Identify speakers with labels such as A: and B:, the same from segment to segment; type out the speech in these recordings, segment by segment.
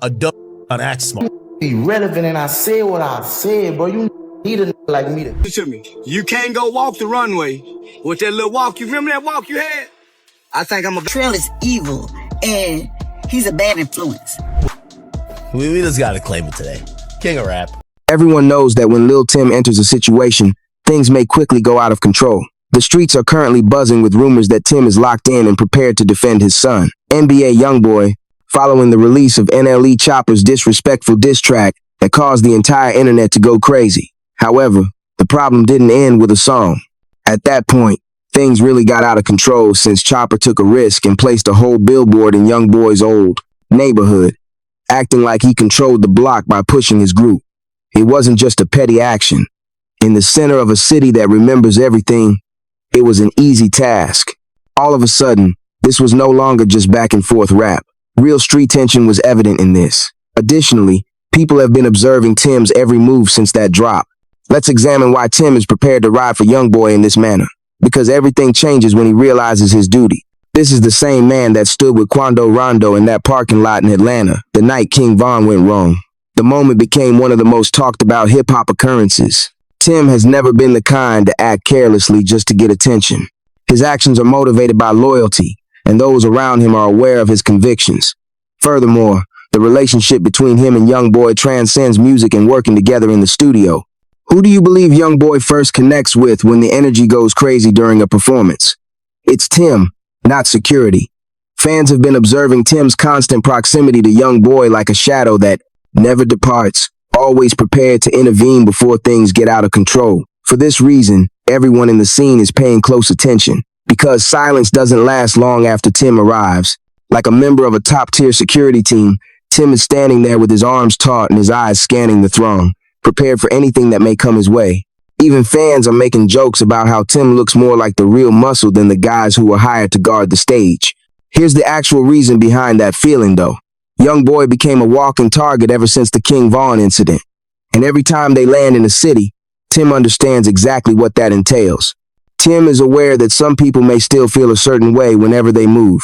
A: a dumb act smart.
B: Be relevant, and I said what I said, bro. You need a like me to.
C: Listen to me. You can't go walk the runway with that little walk. You remember that walk you had? I think I'm a.
D: Trail is evil, and he's a bad influence.
A: We just gotta claim it today. King of rap.
E: Everyone knows that when Lul Tim enters a situation, things may quickly go out of control. The streets are currently buzzing with rumors that Tim is locked in and prepared to defend his son. NBA YoungBoy, following the release of NLE Choppa's disrespectful diss track that caused the entire internet to go crazy. However, the problem didn't end with a song. At that point, things really got out of control since Choppa took a risk and placed a whole billboard in YoungBoy's old neighborhood, acting like he controlled the block by pushing his group. It wasn't just a petty action. In the center of a city that remembers everything, it was an easy task. All of a sudden, this was no longer just back and forth rap. Real street tension was evident in this. Additionally, people have been observing Tim's every move since that drop. Let's examine why Tim is prepared to ride for YoungBoy in this manner. Because everything changes when he realizes his duty. This is the same man that stood with Quando Rondo in that parking lot in Atlanta the night King Von went wrong. The moment became one of the most talked about hip-hop occurrences. Tim has never been the kind to act carelessly just to get attention. His actions are motivated by loyalty, and those around him are aware of his convictions. Furthermore, the relationship between him and YoungBoy transcends music and working together in the studio. Who do you believe YoungBoy first connects with when the energy goes crazy during a performance? It's Tim, not security. Fans have been observing Tim's constant proximity to YoungBoy like a shadow that never departs, always prepared to intervene before things get out of control. For this reason, everyone in the scene is paying close attention, because silence doesn't last long after Tim arrives. Like a member of a top-tier security team, Tim is standing there with his arms taut and his eyes scanning the throng, prepared for anything that may come his way. Even fans are making jokes about how Tim looks more like the real muscle than the guys who were hired to guard the stage. Here's the actual reason behind that feeling, though. YoungBoy became a walking target ever since the King Von incident. And every time they land in a city, Tim understands exactly what that entails. Tim is aware that some people may still feel a certain way whenever they move.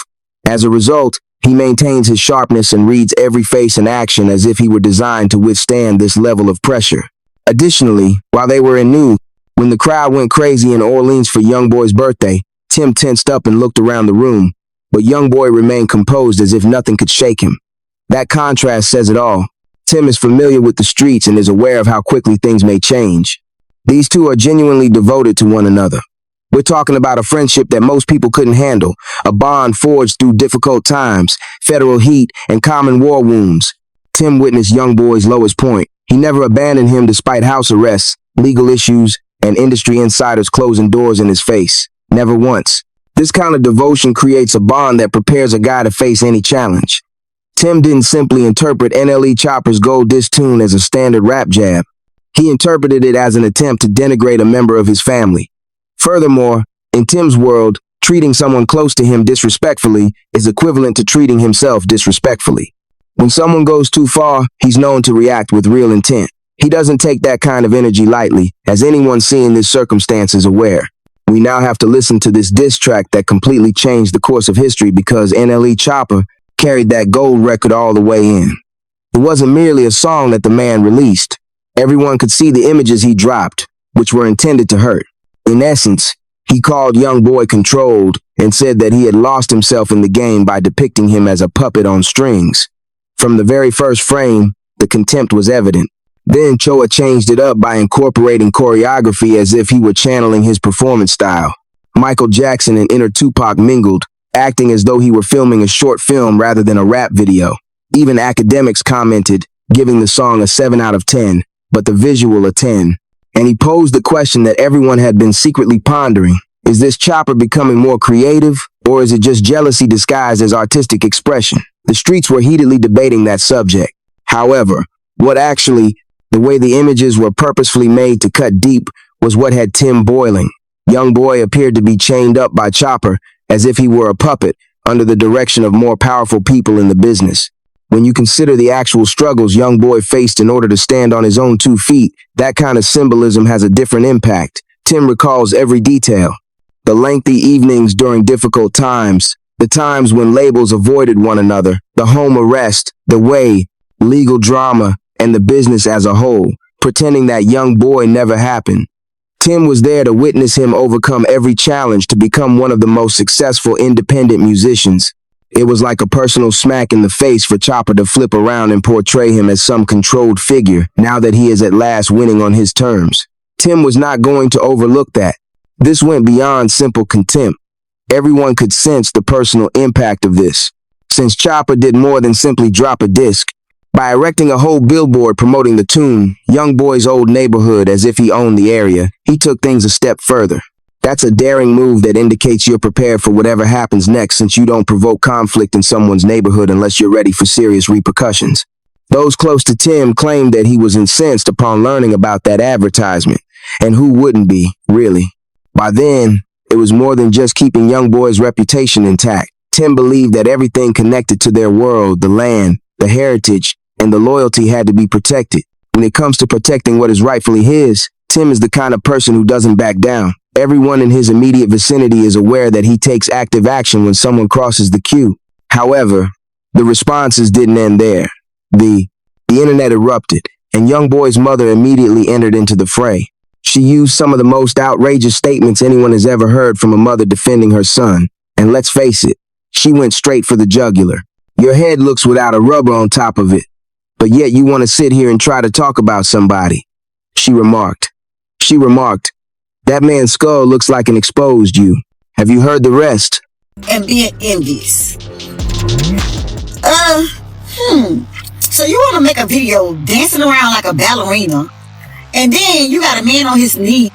E: As a result, he maintains his sharpness and reads every face and action as if he were designed to withstand this level of pressure. Additionally, while they were in New, when the crowd went crazy in Orleans for YoungBoy's birthday, Tim tensed up and looked around the room, but YoungBoy remained composed as if nothing could shake him. That contrast says it all. Tim is familiar with the streets and is aware of how quickly things may change. These two are genuinely devoted to one another. We're talking about a friendship that most people couldn't handle, a bond forged through difficult times, federal heat, and common war wounds. Tim witnessed YoungBoy's lowest point. He never abandoned him despite house arrests, legal issues, and industry insiders closing doors in his face. Never once. This kind of devotion creates a bond that prepares a guy to face any challenge. Tim didn't simply interpret NLE Choppa's Gold Diss tune as a standard rap jab. He interpreted it as an attempt to denigrate a member of his family. Furthermore, in Tim's world, treating someone close to him disrespectfully is equivalent to treating himself disrespectfully. When someone goes too far, he's known to react with real intent. He doesn't take that kind of energy lightly, as anyone seeing this circumstance is aware. We now have to listen to this diss track that completely changed the course of history because NLE Choppa carried that gold record all the way in. It wasn't merely a song that the man released. Everyone could see the images he dropped, which were intended to hurt. In essence, he called YoungBoy controlled and said that he had lost himself in the game by depicting him as a puppet on strings. From the very first frame, the contempt was evident. Then Choppa changed it up by incorporating choreography as if he were channeling his performance style. Michael Jackson and inner Tupac mingled, acting as though he were filming a short film rather than a rap video. Even academics commented, giving the song a 7 out of 10, but the visual a 10. And he posed the question that everyone had been secretly pondering. Is this Choppa becoming more creative, or is it just jealousy disguised as artistic expression? The streets were heatedly debating that subject. However, the way the images were purposefully made to cut deep was what had Tim boiling. YoungBoy appeared to be chained up by Choppa as if he were a puppet under the direction of more powerful people in the business. When you consider the actual struggles YoungBoy faced in order to stand on his own 2 feet, that kind of symbolism has a different impact. Tim recalls every detail. The lengthy evenings during difficult times, the times when labels avoided one another, the home arrest, the way legal drama, and the business as a whole, pretending that YoungBoy never happened. Tim was there to witness him overcome every challenge to become one of the most successful independent musicians. It was like a personal smack in the face for Choppa to flip around and portray him as some controlled figure now that he is at last winning on his terms. Tim was not going to overlook that. This went beyond simple contempt. Everyone could sense the personal impact of this, since Choppa did more than simply drop a disc. By erecting a whole billboard promoting the tune, YoungBoy's old neighborhood as if he owned the area, he took things a step further. That's a daring move that indicates you're prepared for whatever happens next, since you don't provoke conflict in someone's neighborhood unless you're ready for serious repercussions. Those close to Tim claimed that he was incensed upon learning about that advertisement. And who wouldn't be, really? By then, it was more than just keeping YoungBoy's reputation intact. Tim believed that everything connected to their world, the land, the heritage, and the loyalty had to be protected. When it comes to protecting what is rightfully his, Tim is the kind of person who doesn't back down. Everyone in his immediate vicinity is aware that he takes active action when someone crosses the queue. However, the responses didn't end there. The internet erupted, and YoungBoy's mother immediately entered into the fray. She used some of the most outrageous statements anyone has ever heard from a mother defending her son. And let's face it, she went straight for the jugular. Your head looks without a rubber on top of it, but yet you want to sit here and try to talk about somebody, she remarked. That man's skull looks like an exposed you. Have you heard the rest?
D: And being envious. So you want to make a video dancing around like a ballerina, and then you got a man on his knee,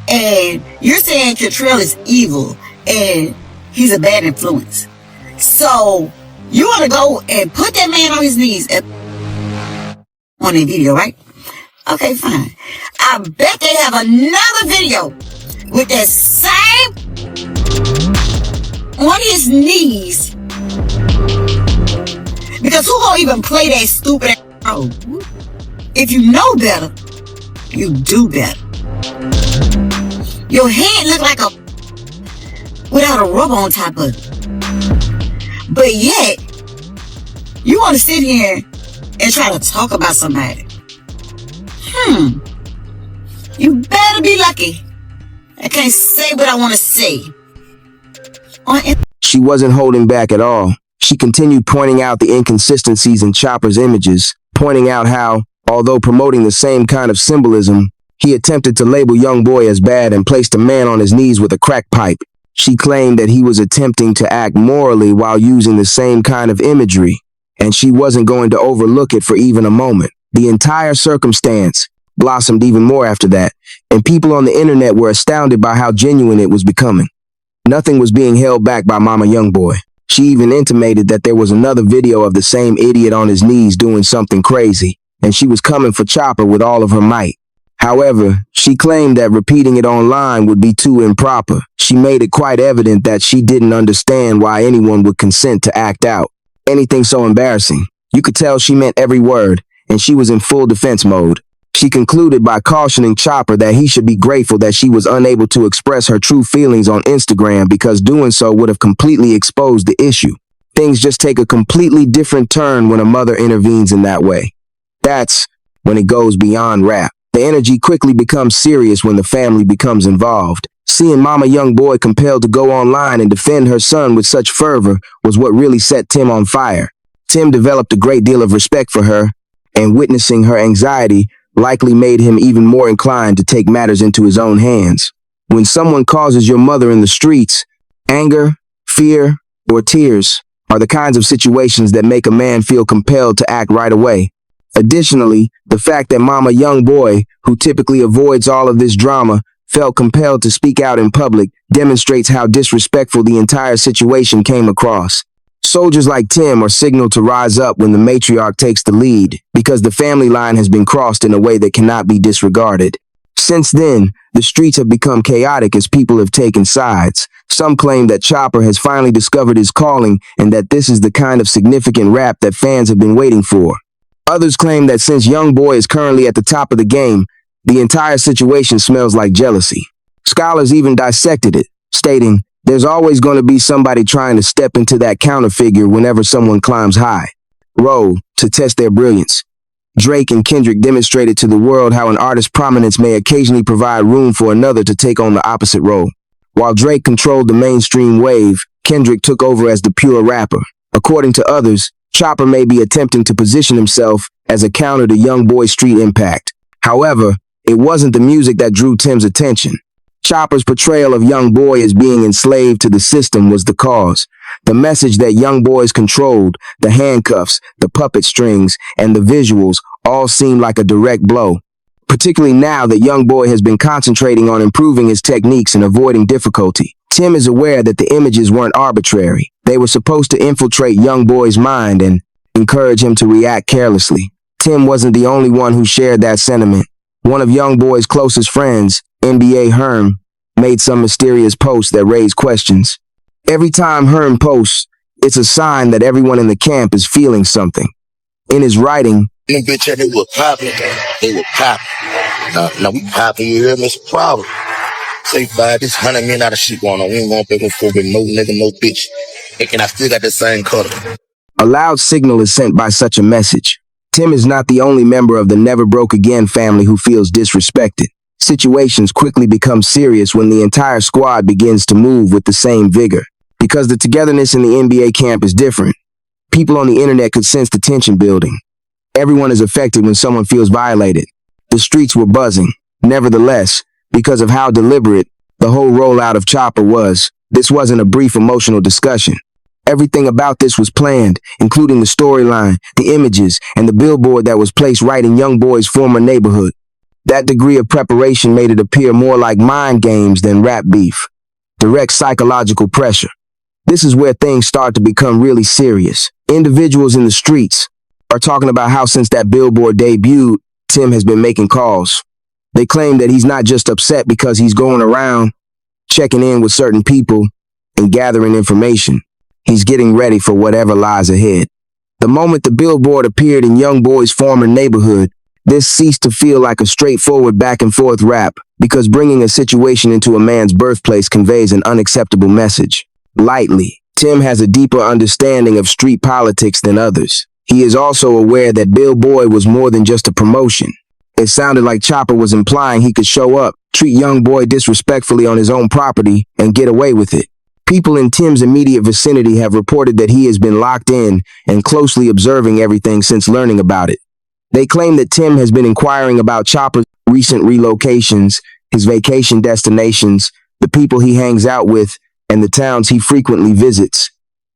D: and you're saying Cantrell is evil and he's a bad influence. So you want to go and put that man on his knees on a video, right? Okay, fine. I bet they have another video with that same on his knees. Because who gonna even play that stupid role? If you know better, you do better. Your head look like a without a rubber on top of it. But yet, you want to sit here and try to talk about somebody. You better be lucky. I can't say what I want to say.
E: She wasn't holding back at all. She continued pointing out the inconsistencies in Choppa's images, pointing out how, although promoting the same kind of symbolism, he attempted to label YoungBoy as bad and placed a man on his knees with a crack pipe. She claimed that he was attempting to act morally while using the same kind of imagery, and she wasn't going to overlook it for even a moment. The entire circumstance blossomed even more after that, and people on the internet were astounded by how genuine it was becoming. Nothing was being held back by Mama YoungBoy. She even intimated that there was another video of the same idiot on his knees doing something crazy, and she was coming for Choppa with all of her might. However, she claimed that repeating it online would be too improper. She made it quite evident that she didn't understand why anyone would consent to act out anything so embarrassing. You could tell she meant every word, and she was in full defense mode. She concluded by cautioning Choppa that he should be grateful that she was unable to express her true feelings on Instagram because doing so would have completely exposed the issue. Things just take a completely different turn when a mother intervenes in that way. That's when it goes beyond rap. The energy quickly becomes serious when the family becomes involved. Seeing Mama YoungBoy compelled to go online and defend her son with such fervor was what really set Tim on fire. Tim developed a great deal of respect for her, and witnessing her anxiety likely made him even more inclined to take matters into his own hands. When someone causes your mother in the streets, anger, fear, or tears are the kinds of situations that make a man feel compelled to act right away. Additionally, the fact that Mama YoungBoy, who typically avoids all of this drama, felt compelled to speak out in public demonstrates how disrespectful the entire situation came across. Soldiers like Tim are signaled to rise up when the matriarch takes the lead, because the family line has been crossed in a way that cannot be disregarded. Since then, the streets have become chaotic as people have taken sides. Some claim that Choppa has finally discovered his calling and that this is the kind of significant rap that fans have been waiting for. Others claim that since YoungBoy is currently at the top of the game, the entire situation smells like jealousy. Scholars even dissected it, stating, there's always going to be somebody trying to step into that counter figure whenever someone climbs high. role to test their brilliance. Drake and Kendrick demonstrated to the world how an artist's prominence may occasionally provide room for another to take on the opposite role. While Drake controlled the mainstream wave, Kendrick took over as the pure rapper. According to others, Choppa may be attempting to position himself as a counter to YoungBoy's street impact. However, it wasn't the music that drew Tim's attention. Choppa's portrayal of YoungBoy as being enslaved to the system was the cause. The message that young boys controlled, the handcuffs, the puppet strings, and the visuals all seemed like a direct blow. Particularly now that YoungBoy has been concentrating on improving his techniques and avoiding difficulty. Tim is aware that the images weren't arbitrary. They were supposed to infiltrate YoungBoy's mind and encourage him to react carelessly. Tim wasn't the only one who shared that sentiment. One of YoungBoy's closest friends, NBA Herm, made some mysterious post that raised questions. Every time Herm posts, it's a sign that everyone in the camp is feeling something. In his writing,
B: Them bitch, they were popping. They were popping. Now we popping, you hear me? It's a problem. Say, buy this $100 million out of shit going on. We ain't gonna pay for with no nigga, no bitch. And I still got the same color.
E: a loud signal is sent by such a message. Tim is not the only member of the Never Broke Again family who feels disrespected. Situations quickly become serious when the entire squad begins to move with the same vigor. Because the togetherness in the NBA camp is different, people on the internet could sense the tension building. Everyone is affected when someone feels violated. The streets were buzzing. Nevertheless, because of how deliberate the whole rollout of Choppa was, this wasn't a brief emotional discussion. Everything about this was planned, including the storyline, the images, and the billboard that was placed right in YoungBoy's former neighborhood. That degree of preparation made it appear more like mind games than rap beef. Direct psychological pressure. This is where things start to become really serious. Individuals in the streets are talking about how since that billboard debuted, Tim has been making calls. They claim that he's not just upset because he's going around checking in with certain people and gathering information. He's getting ready for whatever lies ahead. The moment the billboard appeared in YoungBoy's former neighborhood, this ceased to feel like a straightforward back and forth rap, because bringing a situation into a man's birthplace conveys an unacceptable message. Lightly, Tim has a deeper understanding of street politics than others. He is also aware that Bill Boy was more than just a promotion. It sounded like Choppa was implying he could show up, treat YoungBoy disrespectfully on his own property, and get away with it. People in Tim's immediate vicinity have reported that he has been locked in and closely observing everything since learning about it. They claim that Tim has been inquiring about Choppa's recent relocations, his vacation destinations, the people he hangs out with, and the towns he frequently visits.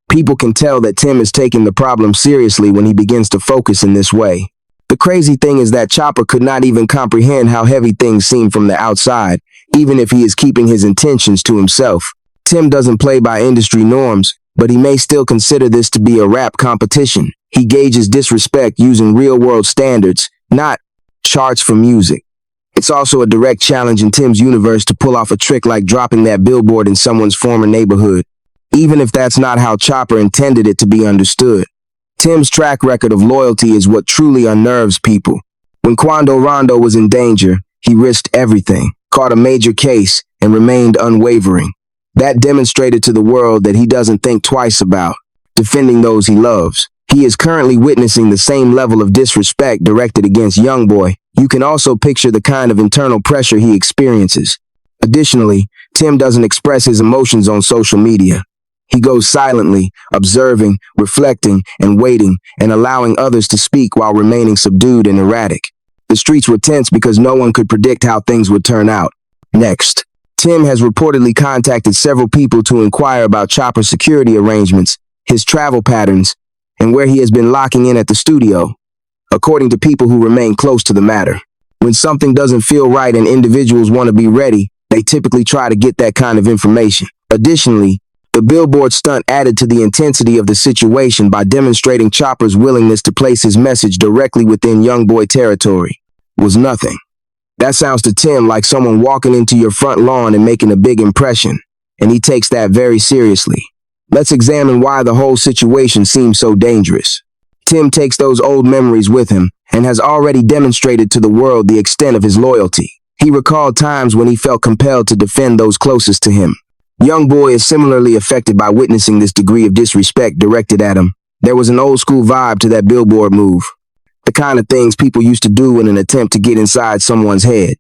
E: People can tell that Tim is taking the problem seriously when he begins to focus in this way. The crazy thing is that Choppa could not even comprehend how heavy things seem from the outside, even if he is keeping his intentions to himself. Tim doesn't play by industry norms, but he may still consider this to be a rap competition. He gauges disrespect using real-world standards, not charts for music. It's also a direct challenge in Tim's universe to pull off a trick like dropping that billboard in someone's former neighborhood, even if that's not how Choppa intended it to be understood. Tim's track record of loyalty is what truly unnerves people. When Quando Rondo was in danger, he risked everything, caught a major case, and remained unwavering. That demonstrated to the world that he doesn't think twice about defending those he loves. He is currently witnessing the same level of disrespect directed against YoungBoy. You can also picture the kind of internal pressure he experiences. Additionally, Tim doesn't express his emotions on social media. He goes silently, observing, reflecting, and waiting, and allowing others to speak while remaining subdued and erratic. The streets were tense because no one could predict how things would turn out. Next, Tim has reportedly contacted several people to inquire about Choppa's security arrangements, his travel patterns, and where he has been locking in at the studio, according to people who remain close to the matter. When something doesn't feel right and individuals want to be ready, they typically try to get that kind of information. Additionally, the billboard stunt added to the intensity of the situation by demonstrating Choppa's willingness to place his message directly within YoungBoy territory. Was nothing. That sounds to Tim like someone walking into your front lawn and making a big impression, and he takes that very seriously. Let's examine why the whole situation seems so dangerous. Tim takes those old memories with him and has already demonstrated to the world the extent of his loyalty. He recalled times when he felt compelled to defend those closest to him. YoungBoy is similarly affected by witnessing this degree of disrespect directed at him. There was an old school vibe to that billboard move. The kind of things people used to do in an attempt to get inside someone's head.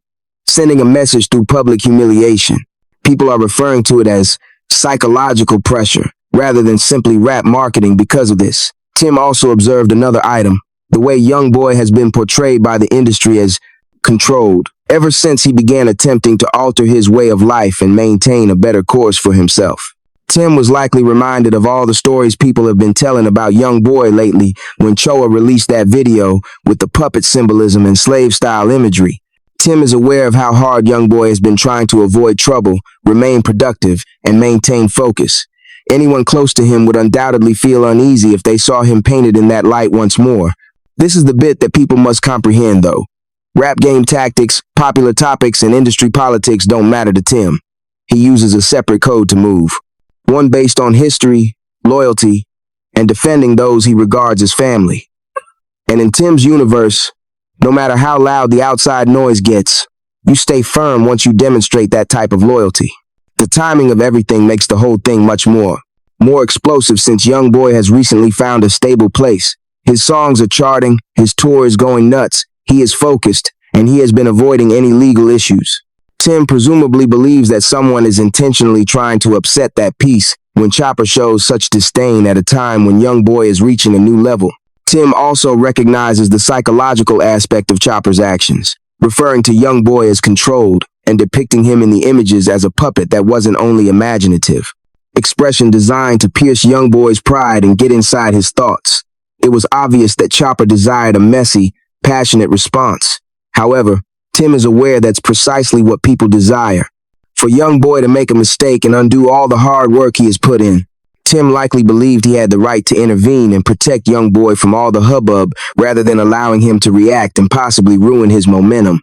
E: Sending a message through public humiliation. People are referring to it as psychological pressure, rather than simply rap marketing because of this. Tim also observed another item, the way YoungBoy has been portrayed by the industry as controlled, ever since he began attempting to alter his way of life and maintain a better course for himself. Tim was likely reminded of all the stories people have been telling about YoungBoy lately when Choa released that video with the puppet symbolism and slave-style imagery. Tim is aware of how hard YoungBoy has been trying to avoid trouble, remain productive, and maintain focus. Anyone close to him would undoubtedly feel uneasy if they saw him painted in that light once more. This is the bit that people must comprehend, though. Rap game tactics, popular topics, and industry politics don't matter to Tim. He uses a separate code to move. One based on history, loyalty, and defending those he regards as family. And in Tim's universe, no matter how loud the outside noise gets, you stay firm once you demonstrate that type of loyalty. The timing of everything makes the whole thing much more explosive since YoungBoy has recently found a stable place. His songs are charting, his tour is going nuts, he is focused, and he has been avoiding any legal issues. Tim presumably believes that someone is intentionally trying to upset that peace when Choppa shows such disdain at a time when YoungBoy is reaching a new level. Tim also recognizes the psychological aspect of Choppa's actions, referring to YoungBoy as controlled and depicting him in the images as a puppet that wasn't only imaginative. Expression designed to pierce YoungBoy's pride and get inside his thoughts. It was obvious that Choppa desired a messy, passionate response. However, Tim is aware that's precisely what people desire. For YoungBoy to make a mistake and undo all the hard work he has put in, Tim likely believed he had the right to intervene and protect YoungBoy from all the hubbub rather than allowing him to react and possibly ruin his momentum.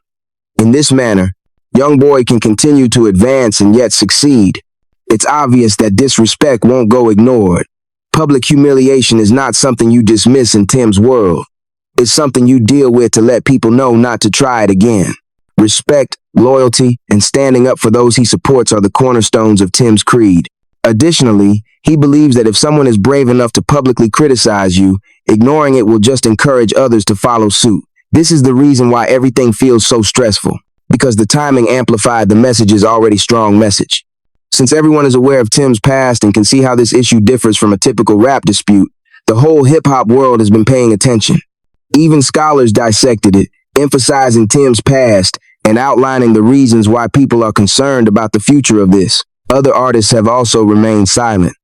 E: In this manner, YoungBoy can continue to advance and yet succeed. It's obvious that disrespect won't go ignored. Public humiliation is not something you dismiss in Tim's world. It's something you deal with to let people know not to try it again. Respect, loyalty, and standing up for those he supports are the cornerstones of Tim's creed. Additionally, he believes that if someone is brave enough to publicly criticize you, ignoring it will just encourage others to follow suit. This is the reason why everything feels so stressful, because the timing amplified the message's already strong message. Since everyone is aware of Tim's past and can see how this issue differs from a typical rap dispute, the whole hip-hop world has been paying attention. Even scholars dissected it, emphasizing Tim's past and outlining the reasons why people are concerned about the future of this. Other artists have also remained silent.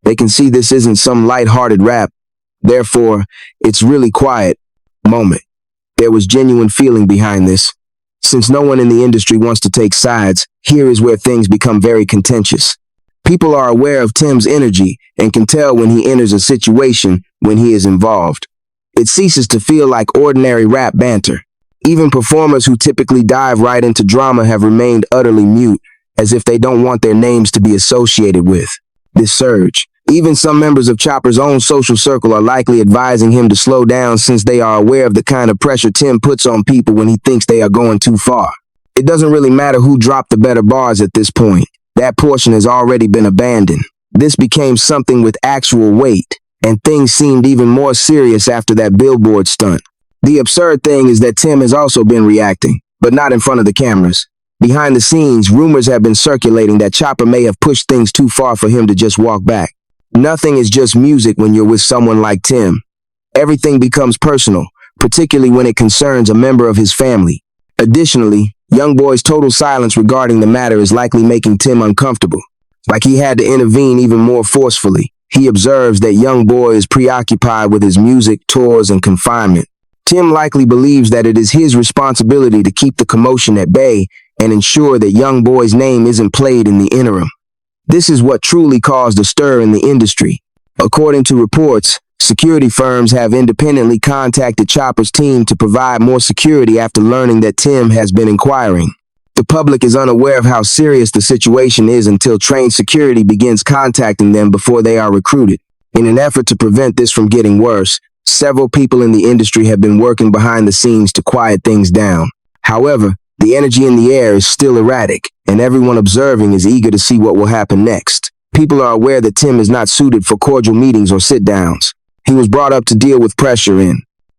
E: They can see this isn't some light-hearted rap. Therefore, it's really quiet moment. There was genuine feeling behind this. Since no one in the industry wants to take sides, here is where things become very contentious. People are aware of Tim's energy and can tell when he enters a situation when he is involved. It ceases to feel like ordinary rap banter. Even performers who typically dive right into drama have remained utterly mute, as if they don't want their names to be associated with this surge. Even some members of Choppa's own social circle are likely advising him to slow down since they are aware of the kind of pressure Tim puts on people when he thinks they are going too far. It doesn't really matter who dropped the better bars at this point. That portion has already been abandoned. This became something with actual weight, and things seemed even more serious after that billboard stunt. The absurd thing is that Tim has also been reacting, but not in front of the cameras. Behind the scenes, rumors have been circulating that Choppa may have pushed things too far for him to just walk back. Nothing is just music when you're with someone like Tim. Everything becomes personal, particularly when it concerns a member of his family. Additionally, YoungBoy's total silence regarding the matter is likely making Tim uncomfortable. Like he had to intervene even more forcefully. He observes that YoungBoy is preoccupied with his music, tours, and confinement. Tim likely believes that it is his responsibility to keep the commotion at bay and ensure that YoungBoy's name isn't played in the interim. This is what truly caused a stir in the industry. According to reports, security firms have independently contacted Choppa's team to provide more security after learning that Tim has been inquiring. The public is unaware of how serious the situation is until trained security begins contacting them before they are recruited. In an effort to prevent this from getting worse, several people in the industry have been working behind the scenes to quiet things down. However, the energy in the air is still erratic, and everyone observing is eager to see what will happen next. People are aware that Tim is not suited for cordial meetings or sit-downs. He was brought up to deal with pressure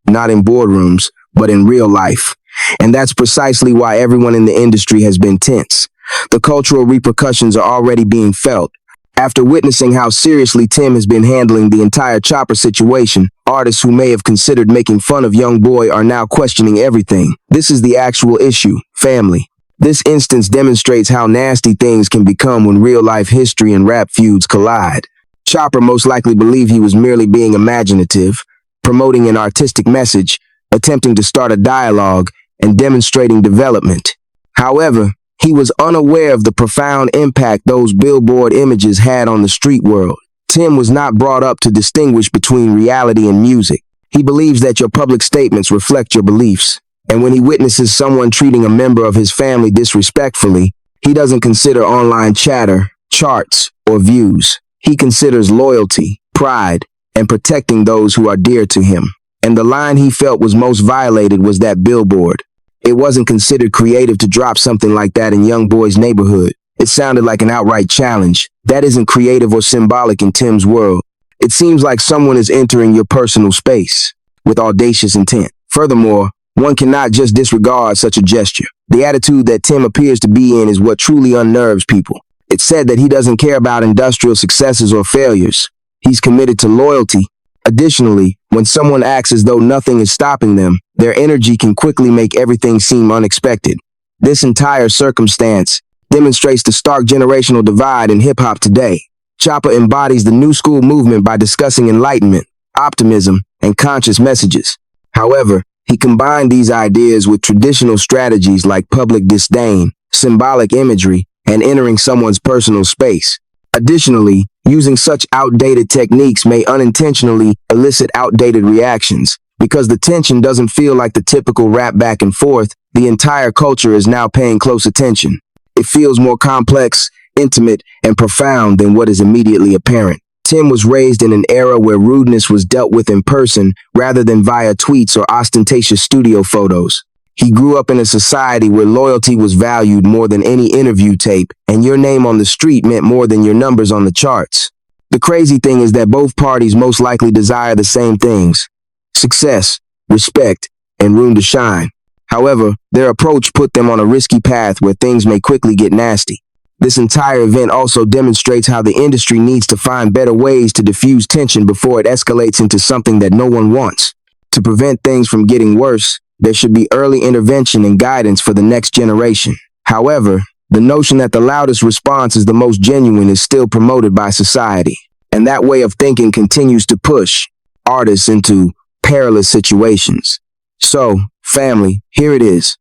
E: not in boardrooms, but in real life. And that's precisely why everyone in the industry has been tense. The cultural repercussions are already being felt. After witnessing how seriously Tim has been handling the entire Choppa situation, artists who may have considered making fun of YoungBoy are now questioning everything. This is the actual issue, family. This instance demonstrates how nasty things can become when real-life history and rap feuds collide. Choppa most likely believed he was merely being imaginative, promoting an artistic message, attempting to start a dialogue, and demonstrating development. However, he was unaware of the profound impact those billboard images had on the street world. Tim was not brought up to distinguish between reality and music. He believes that your public statements reflect your beliefs. And when he witnesses someone treating a member of his family disrespectfully, he doesn't consider online chatter, charts, or views. He considers loyalty, pride, and protecting those who are dear to him. And the line he felt was most violated was that billboard. It wasn't considered creative to drop something like that in YoungBoy's neighborhood. It sounded like an outright challenge. That isn't creative or symbolic in Tim's world. It seems like someone is entering your personal space with audacious intent. Furthermore, one cannot just disregard such a gesture. The attitude that Tim appears to be in is what truly unnerves people. It's said that he doesn't care about industrial successes or failures. He's committed to loyalty. Additionally, when someone acts as though nothing is stopping them, their energy can quickly make everything seem unexpected. This entire circumstance demonstrates the stark generational divide in hip-hop today. Choppa embodies the new school movement by discussing enlightenment, optimism, and conscious messages. However, he combined these ideas with traditional strategies like public disdain, symbolic imagery, and entering someone's personal space. Additionally, using such outdated techniques may unintentionally elicit outdated reactions. Because the tension doesn't feel like the typical rap back and forth, the entire culture is now paying close attention. It feels more complex, intimate, and profound than what is immediately apparent. Tim was raised in an era where rudeness was dealt with in person rather than via tweets or ostentatious studio photos. He grew up in a society where loyalty was valued more than any interview tape, and your name on the street meant more than your numbers on the charts. The crazy thing is that both parties most likely desire the same things: success, respect, and room to shine. However, their approach put them on a risky path where things may quickly get nasty. This entire event also demonstrates how the industry needs to find better ways to diffuse tension before it escalates into something that no one wants. To prevent things from getting worse, there should be early intervention and guidance for the next generation. However, the notion that the loudest response is the most genuine is still promoted by society. And that way of thinking continues to push artists into perilous situations. So, family, here it is.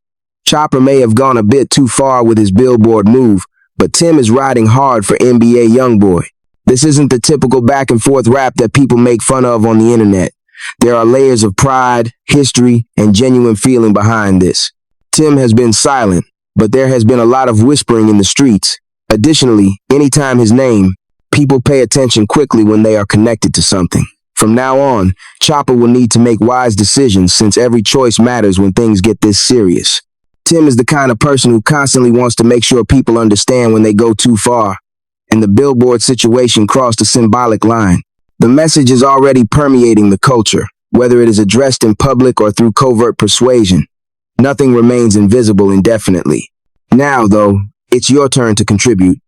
E: Choppa may have gone a bit too far with his billboard move, but Tim is riding hard for NBA YoungBoy. This isn't the typical back and forth rap that people make fun of on the internet. There are layers of pride, history, and genuine feeling behind this. Tim has been silent, but there has been a lot of whispering in the streets. Additionally, anytime his name, people pay attention quickly when they are connected to something. From now on, Choppa will need to make wise decisions since every choice matters when things get this serious. Tim is the kind of person who constantly wants to make sure people understand when they go too far, and the billboard situation crossed a symbolic line. The message is already permeating the culture, whether it is addressed in public or through covert persuasion. Nothing remains invisible indefinitely. Now, though, it's your turn to contribute.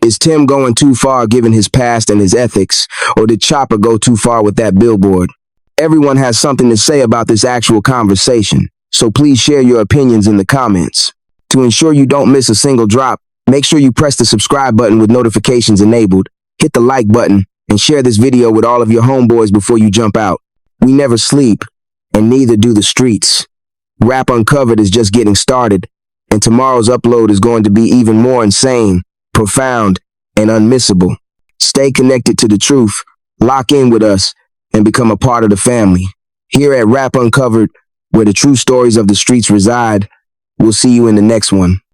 E: Is Tim going too far given his past and his ethics, or did Choppa go too far with that billboard? Everyone has something to say about this actual conversation, so please share your opinions in the comments. To ensure you don't miss a single drop, make sure you press the subscribe button with notifications enabled, hit the like button, and share this video with all of your homeboys before you jump out. We never sleep, and neither do the streets. Rap Uncovered is just getting started, and tomorrow's upload is going to be even more insane, profound, and unmissable. Stay connected to the truth, lock in with us, and become a part of the family. Here at Rap Uncovered, where the true stories of the streets reside, we'll see you in the next one.